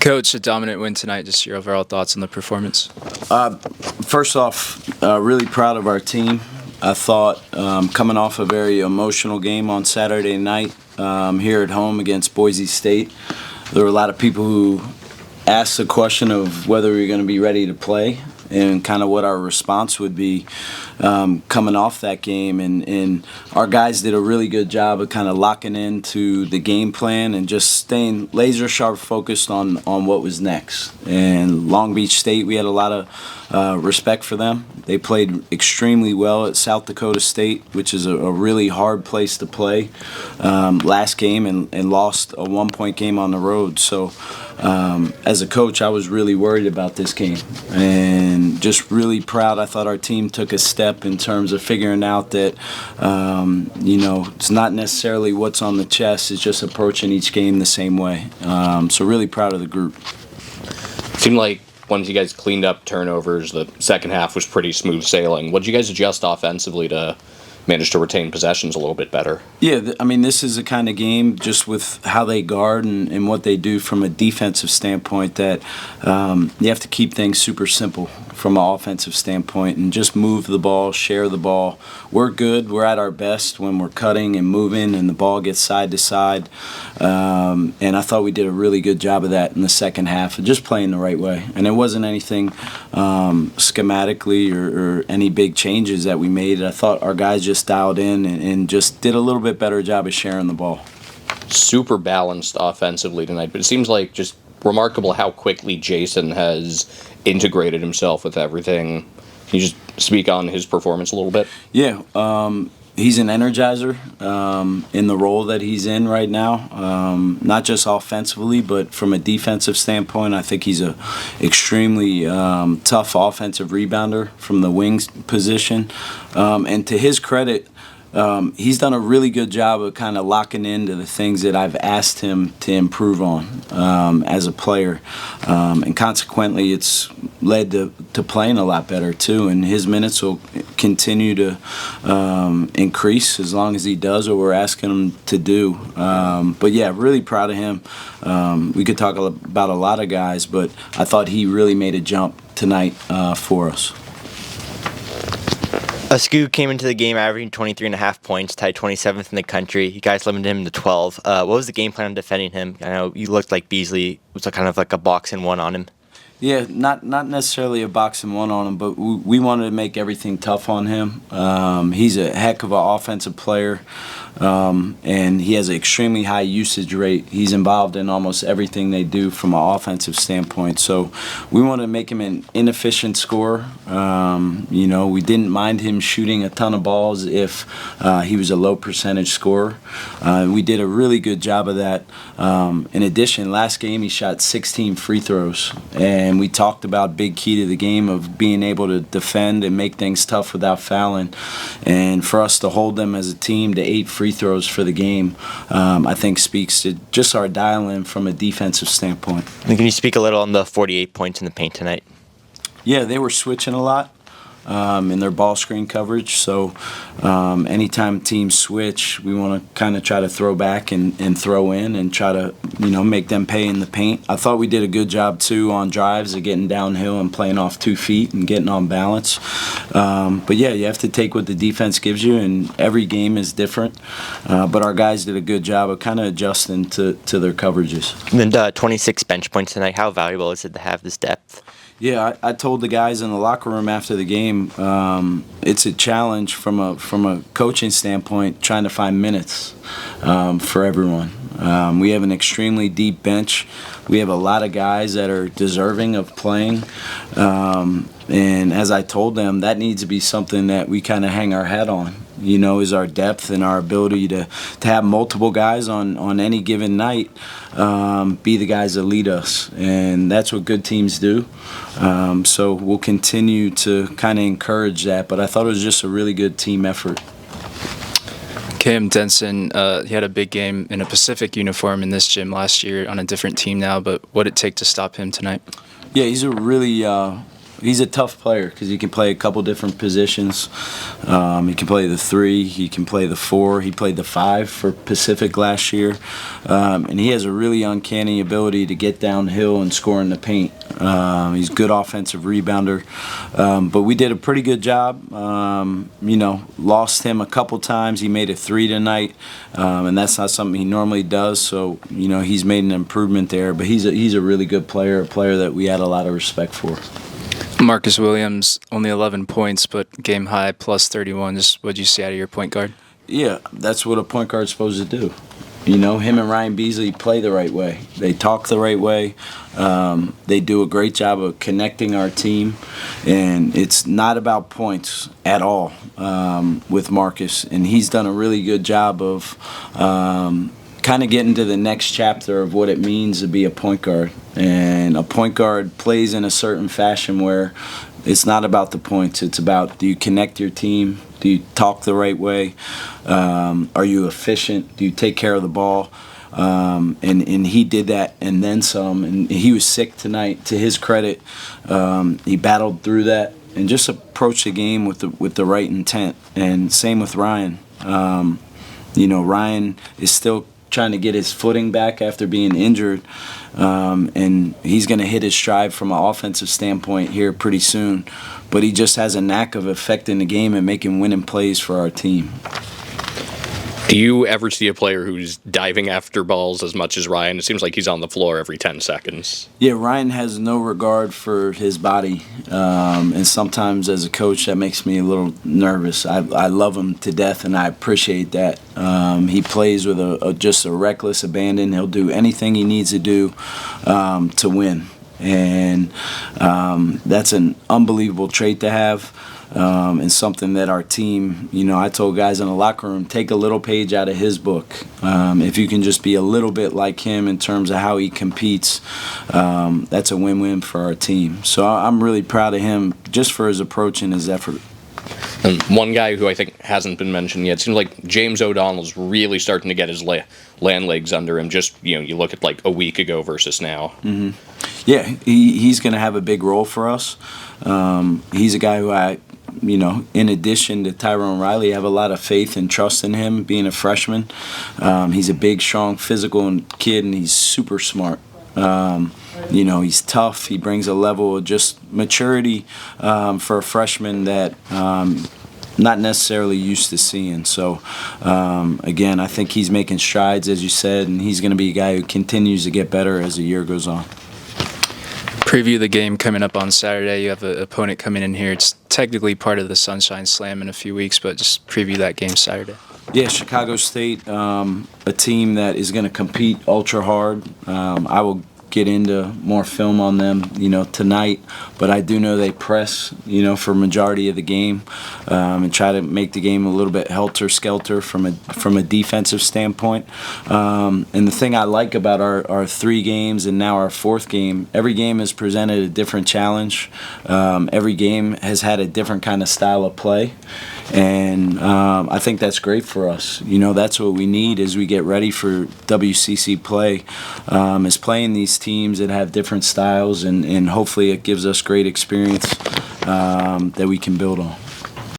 Coach, a dominant win tonight. Just your overall thoughts on the performance. First off, really proud of our team. I thought coming off a very emotional game on Saturday night here at home against Boise State, there were a lot of people who asked the question of whether we were going to be ready to play and kind of what our response would be coming off that game. And our guys did a really good job of kind of locking into the game plan and just staying laser sharp focused on what was next. And Long Beach State, we had a lot of respect for them. They played extremely well at South Dakota State, which is a really hard place to play last game, and lost a 1-point game on the road. So as a coach, I was really worried about this game and just really proud. I thought our team took a step in terms of figuring out that, it's not necessarily what's on the chest, it's just approaching each game the same way. So really proud of the group. It seemed like once you guys cleaned up turnovers, the second half was pretty smooth sailing. What did you guys adjust offensively to manage to retain possessions a little bit better? Yeah, this is a kind of game, just with how they guard and what they do from a defensive standpoint, that you have to keep things super simple from an offensive standpoint and just move the ball, share the ball. We're good. We're at our best when we're cutting and moving and the ball gets side to side. And I thought we did a really good job of that in the second half, of just playing the right way. And it wasn't anything schematically or any big changes that we made. I thought our guys just dialed in and just did a little bit better job of sharing the ball. Super balanced offensively tonight, but it seems like just remarkable how quickly Jason has integrated himself with everything. Can you just speak on his performance a little bit? Yeah, he's an energizer in the role that he's in right now, not just offensively, but from a defensive standpoint. I think he's a extremely tough offensive rebounder from the wings position. And to his credit, he's done a really good job of kind of locking into the things that I've asked him to improve on as a player. And consequently, it's led to playing a lot better, too. And his minutes will continue to increase as long as he does what we're asking him to do. But, yeah, really proud of him. We could talk about a lot of guys, but I thought he really made a jump tonight for us. Scoot came into the game averaging 23.5 points, tied 27th in the country. You guys limited him to 12. What was the game plan on defending him? I know you looked like Beasley was kind of like a box-and-one on him. Yeah, not necessarily a box-and-one on him, but we wanted to make everything tough on him. He's a heck of an offensive player, and he has an extremely high usage rate. He's involved in almost everything they do from an offensive standpoint. So we wanted to make him an inefficient scorer. We didn't mind him shooting a ton of balls if he was a low percentage scorer. We did a really good job of that. In addition, last game he shot 16 free throws, and we talked about big key to the game of being able to defend and make things tough without fouling. And for us to hold them as a team to 8 free throws for the game, I think speaks to just our dial-in from a defensive standpoint. And can you speak a little on the 48 points in the paint tonight? Yeah, they were switching a lot in their ball screen coverage. So anytime teams switch, we want to kind of try to throw back and throw in and try to, make them pay in the paint. I thought we did a good job, too, on drives of getting downhill and playing off 2 feet and getting on balance. But, yeah, you have to take what the defense gives you, and every game is different. But our guys did a good job of kind of adjusting to their coverages. And then 26 bench points tonight. How valuable is it to have this depth? Yeah, I told the guys in the locker room after the game, it's a challenge from a coaching standpoint, trying to find minutes for everyone. We have an extremely deep bench. We have a lot of guys that are deserving of playing. And as I told them, that needs to be something that we kind of hang our hat on, is our depth and our ability to have multiple guys on any given night be the guys that lead us. And that's what good teams do. So we'll continue to kind of encourage that. But I thought it was just a really good team effort. Cam Denson, he had a big game in a Pacific uniform in this gym last year on a different team now, but what did it take to stop him tonight? Yeah, he's a really He's a tough player because he can play a couple different positions. He can play the 3, he can play the 4, he played the 5 for Pacific last year. And he has a really uncanny ability to get downhill and score in the paint. He's a good offensive rebounder. But we did a pretty good job. Lost him a couple times. He made a 3 tonight, and that's not something he normally does. So, he's made an improvement there. But he's a really good player, a player that we had a lot of respect for. Marcus Williams, only 11 points, but game high, plus 31. Just what did you see out of your point guard? Yeah, that's what a point guard's supposed to do. Him and Ryan Beasley play the right way. They talk the right way. They do a great job of connecting our team. And it's not about points at all with Marcus. And he's done a really good job of kind of getting to the next chapter of what it means to be a point guard. And a point guard plays in a certain fashion where it's not about the points. It's about, do you connect your team? Do you talk the right way? Are you efficient? Do you take care of the ball? And he did that and then some. And he was sick tonight. To his credit, he battled through that and just approached the game with the right intent. And same with Ryan. Ryan is still trying to get his footing back after being injured, and he's going to hit his stride from an offensive standpoint here pretty soon. But he just has a knack of affecting the game and making winning plays for our team. Do you ever see a player who's diving after balls as much as Ryan? It seems like he's on the floor every 10 seconds. Yeah, Ryan has no regard for his body, and sometimes as a coach that makes me a little nervous. I love him to death, and I appreciate that. He plays with just a reckless abandon. He'll do anything he needs to do to win, and that's an unbelievable trait to have. And something that our team, I told guys in the locker room, take a little page out of his book. If you can just be a little bit like him in terms of how he competes, that's a win-win for our team. So I'm really proud of him just for his approach and his effort. And one guy who I think hasn't been mentioned yet, it seems like James O'Donnell's really starting to get his land legs under him. Just, you look at like a week ago versus now. Mm-hmm. Yeah, he's going to have a big role for us. He's a guy who in addition to Tyrone Riley, I have a lot of faith and trust in him being a freshman. He's a big, strong, physical kid, and he's super smart. He's tough. He brings a level of just maturity for a freshman that not necessarily used to seeing. So, again, I think he's making strides, as you said, and he's going to be a guy who continues to get better as the year goes on. Preview the game coming up on Saturday. You have an opponent coming in here. It's technically part of the Sunshine Slam in a few weeks, but just preview that game Saturday. Yeah, Chicago State, a team that is going to compete ultra hard. I will get into more film on them, tonight. But I do know they press, for majority of the game, and try to make the game a little bit helter-skelter from a defensive standpoint. And the thing I like about our 3 games and now our 4th game, every game has presented a different challenge. Every game has had a different kind of style of play. And I think that's great for us. That's what we need as we get ready for WCC play, is playing these teams that have different styles, and hopefully it gives us great experience that we can build on.